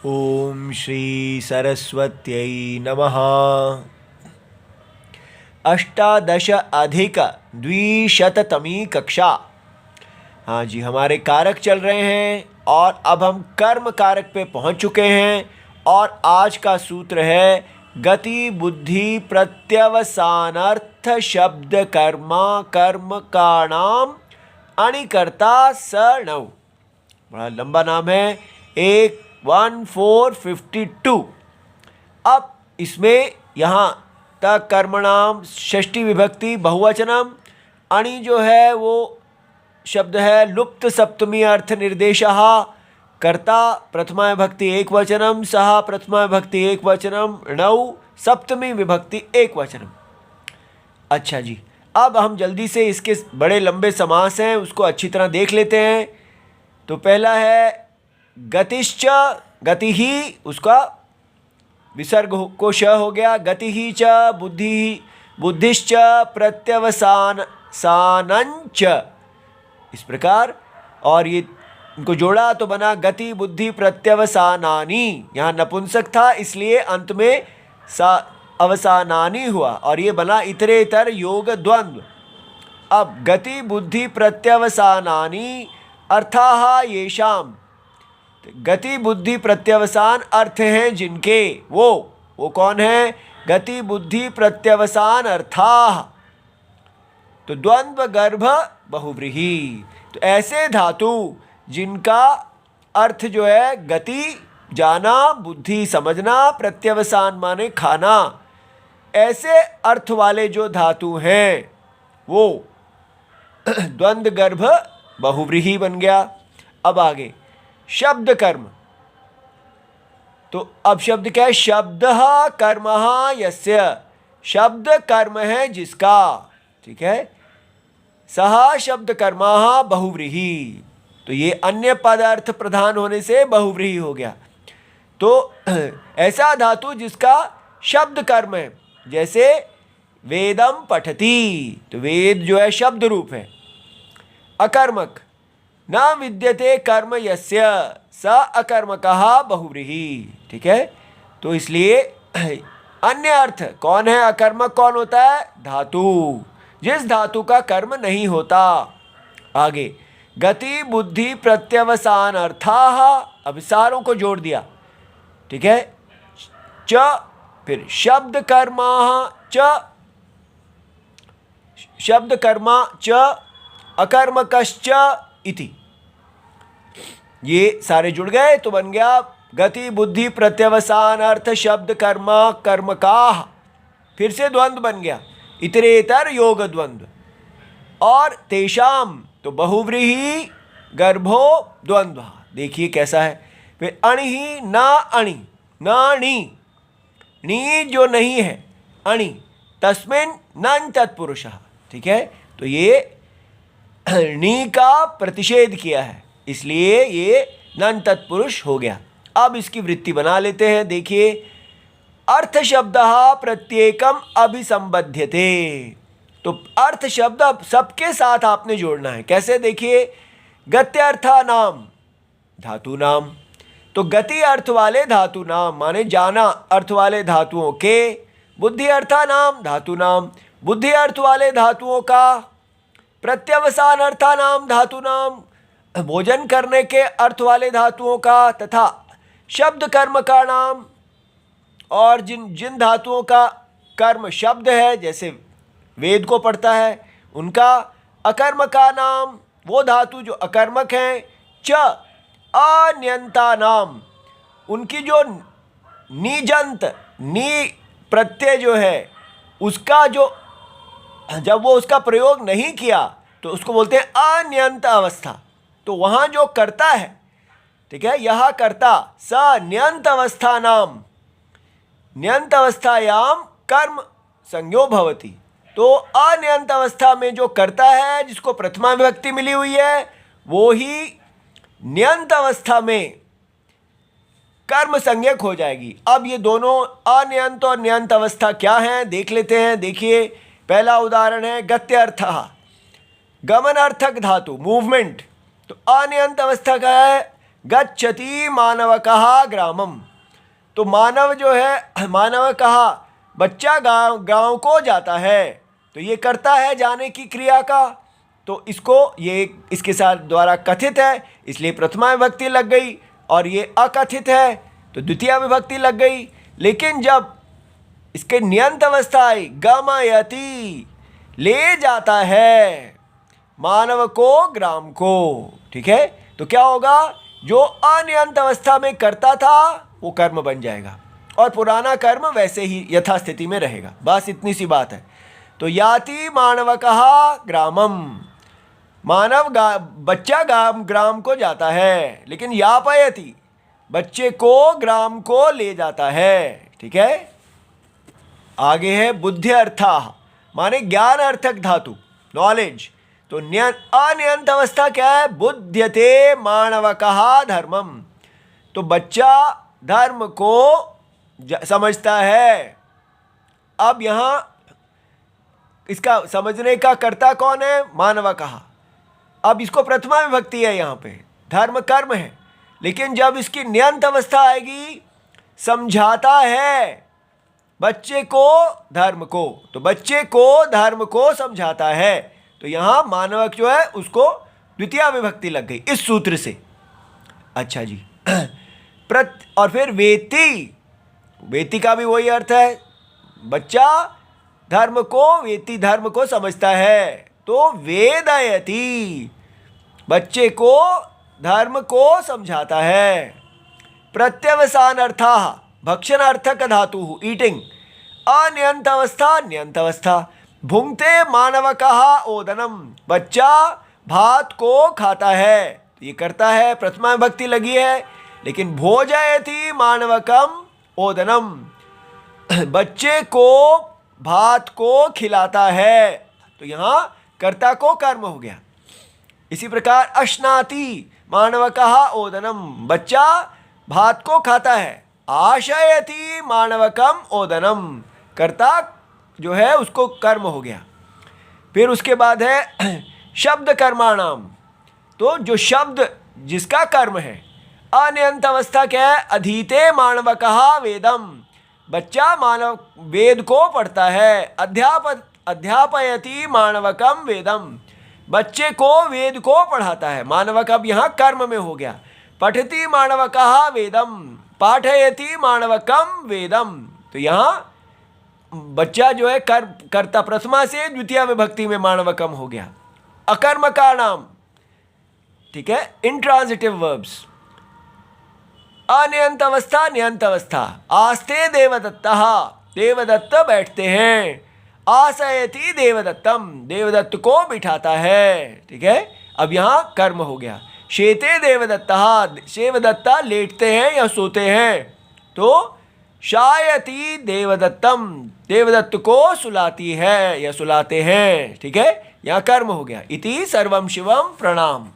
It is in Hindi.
ओम श्री सरस्वत्यै नमः। अष्टादश अधिक द्विशततमी कक्षा। हाँ जी, हमारे कारक चल रहे हैं और अब हम कर्म कारक पे पहुंच चुके हैं और आज का सूत्र है गति बुद्धि प्रत्यवसानार्थ शब्द कर्मा कर्म का नाम अणिकर्ता सणव। बड़ा लंबा नाम है, 1452। अब इसमें यहाँ तक कर्मणाम षष्ठी विभक्ति बहुवचनम, अणि जो है वो शब्द है लुप्त सप्तमी अर्थ निर्देशः, कर्ता प्रथमा विभक्ति एक वचनम, सह प्रथमा विभक्ति एक वचनम, णौ सप्तमी विभक्ति एक वचनम। अच्छा जी, अब हम जल्दी से इसके बड़े लंबे समास हैं उसको अच्छी तरह देख लेते हैं। तो पहला है गतिश्च, गति ही, उसका विसर्ग को श हो गया। गति ही च बुद्धि, बुद्धिश्च प्रत्यवसान सानंच, इस प्रकार। और ये इनको जोड़ा तो बना गति बुद्धि प्रत्यवसानानि। यहाँ नपुंसक था इसलिए अंत में सा अवसानानि हुआ और ये बना इतरेतर योग द्वंद्व। अब गति बुद्धि प्रत्यवसानानि अर्थाः येषाम, गति बुद्धि प्रत्यवसान अर्थ हैं जिनके, वो कौन है? गति बुद्धि प्रत्यवसान अर्थाः। तो द्वंद्व गर्भ बहुव्रीहि, तो ऐसे धातु जिनका अर्थ जो है गति जाना, बुद्धि समझना, प्रत्यवसान माने खाना, ऐसे अर्थ वाले जो धातु हैं वो द्वंद्व गर्भ बहुव्रीहि बन गया। अब आगे शब्द कर्म। तो अब शब्द क्या है? शब्द कर्म यस्य, शब्द कर्म है जिसका, ठीक है। सह शब्द कर्मा बहुव्रीहि, तो ये अन्य पद अर्थ प्रधान होने से बहुव्रीहि हो गया। तो ऐसा धातु जिसका शब्द कर्म है, जैसे वेदम पठति, तो वेद जो है शब्द रूप है। अकर्मक, न विद्यते कर्म यस्य स अकर्मकः बहुव्रीहि, ठीक है। तो इसलिए अन्य अर्थ कौन है? अकर्मक कौन होता है? धातु, जिस धातु का कर्म नहीं होता। आगे गति बुद्धि प्रत्यवसान अर्थाः, अब सारों को जोड़ दिया, ठीक है। च, फिर शब्द कर्मा च, शब्द कर्मा च अकर्मकश्च इति, ये सारे जुड़ गए तो बन गया गति बुद्धि प्रत्यवसान अर्थ शब्द कर्मा कर्मकाः। फिर से द्वंद्व बन गया, इतरेतर योग द्वंद्व। और तेषाम, तो बहुव्रीहि गर्भो द्वंद्व, देखिए कैसा है। फिर अणि न अणि, न णी, णी जो नहीं है, अणि तस्मिन् नञ् तत्पुरुषः, ठीक है। तो ये णी का प्रतिषेध किया है इसलिए ये नञ् तत्पुरुष हो गया। अब इसकी वृत्ति बना लेते हैं, देखिए। अर्थ शब्द प्रत्येकम अभिसंबध्यते, तो अर्थ शब्द सबके साथ आपने जोड़ना है। कैसे? देखिए, गत्यर्था नाम धातु नाम, तो गति अर्थ वाले धातु नाम माने जाना अर्थ वाले धातुओं के, बुद्धि अर्था नाम धातु नाम, बुद्धि अर्थ वाले धातुओं का, प्रत्यवसान अर्था नाम धातु नाम, भोजन करने के अर्थ वाले धातुओं का, तथा शब्द कर्म का नाम, और जिन धातुओं का कर्म शब्द है, जैसे वेद को पढ़ता है, उनका अकर्म का नाम, वो धातु जो अकर्मक हैं। च अन्यंता नाम, उनकी जो निजंत, नी प्रत्यय जो है उसका जो, जब वो उसका प्रयोग नहीं किया तो उसको बोलते हैं अन्यंत अवस्था। तो वहाँ जो कर्ता है, ठीक है, यह कर्ता स न्यंत अवस्था नाम, न्यंत अवस्थायाम कर्म संज्ञो भवति। तो अन्यंत अवस्था में जो कर्ता है जिसको प्रथमा विभक्ति मिली हुई है, वो ही न्यंत अवस्था में कर्म संज्ञक हो जाएगी। अब ये दोनों अन्यंत और न्यंत अवस्था क्या हैं देख लेते हैं। देखिए, पहला उदाहरण है गत्यर्थः, गमनार्थक धातु मूवमेंट, तो अनियंत अवस्था का है गच्छति मानवकः ग्रामम। तो मानव जो है, मानवकः बच्चा गांव को जाता है, तो ये करता है जाने की क्रिया का, तो इसको ये इसके साथ द्वारा कथित है, इसलिए प्रथमा विभक्ति लग गई, और ये अकथित है तो द्वितीय विभक्ति लग गई। लेकिन जब इसके नियंत अवस्था आई, गमयति, ले जाता है मानव को ग्राम को, ठीक है, तो क्या होगा, जो अनियंत अवस्था में करता था वो कर्म बन जाएगा, और पुराना कर्म वैसे ही यथास्थिति में रहेगा। बस इतनी सी बात है। तो याति मानवकः ग्रामम, मानव बच्चा ग्राम को जाता है, लेकिन यापयति, बच्चे को ग्राम को ले जाता है, ठीक है। आगे है बुद्धि अर्थाः, माने ज्ञान अर्थक धातु, नॉलेज। तो अनियंत अवस्था क्या है, बुध्यते मानवकः धर्मम, तो बच्चा धर्म को समझता है। अब यहाँ इसका समझने का कर्ता कौन है, मानवकः। अब इसको प्रथमा विभक्ति है, यहाँ पे धर्म कर्म है, लेकिन जब इसकी नियंत अवस्था आएगी, समझाता है बच्चे को धर्म को, तो बच्चे को धर्म को समझाता है, तो यहाँ मानवक जो है उसको द्वितीय विभक्ति लग गई इस सूत्र से। अच्छा जी। और फिर वेति, वेति का भी वही अर्थ है, बच्चा धर्म को, वेति धर्म को समझता है, तो वेदयति, बच्चे को धर्म को समझाता है। प्रत्यवसान अर्थाः, भक्षण अर्थक धातु, ईटिंग, अनियंत अवस्था नियंत अवस्था। भुंक्ते मानवकः ओदनम, बच्चा भात को खाता है, ये करता है, प्रथमा विभक्ति लगी है, लेकिन भोजयति मानवकम ओदनम, बच्चे को भात को खिलाता है, तो यहाँ कर्ता को कर्म हो गया। इसी प्रकार अश्नाति मानवकः ओदनम, बच्चा भात को खाता है। आशयति मानवकम ओदनम, कर्ता जो है उसको कर्म हो गया। फिर उसके बाद है शब्द कर्माणाम, तो जो शब्द जिसका कर्म है, अनियंत अवस्था क्या है, अधीते मानवकः वेदम, बच्चा मानव वेद को पढ़ता है। अध्यापयति मानवकम वेदम, बच्चे को वेद को पढ़ाता है। मानवक अब यहाँ कर्म में हो गया। पठति मानवकः वेदम, पाठयति मानवकम वेदम, तो यहाँ बच्चा जो है कर्ता प्रथमा से द्वितीय विभक्ति में मानवकम हो गया। अकर्म का नाम, ठीक है, इंट्रांजिटिव वर्ब्स। अनियंत अवस्था नियंत अवस्था, आस्ते देवदत्तः, देवदत्त बैठते हैं। आशयति देवदत्तम, देवदत्त को बिठाता है, ठीक है। अब यहाँ कर्म हो गया। शेते देवदत्तः, देवदत्ता लेटते हैं या सोते हैं, तो शायति देवदत्तम, देवदत्त को सुलाती है या सुलाते हैं, ठीक है। यहाँ कर्म हो गया। इति सर्वम शिवम प्रणाम।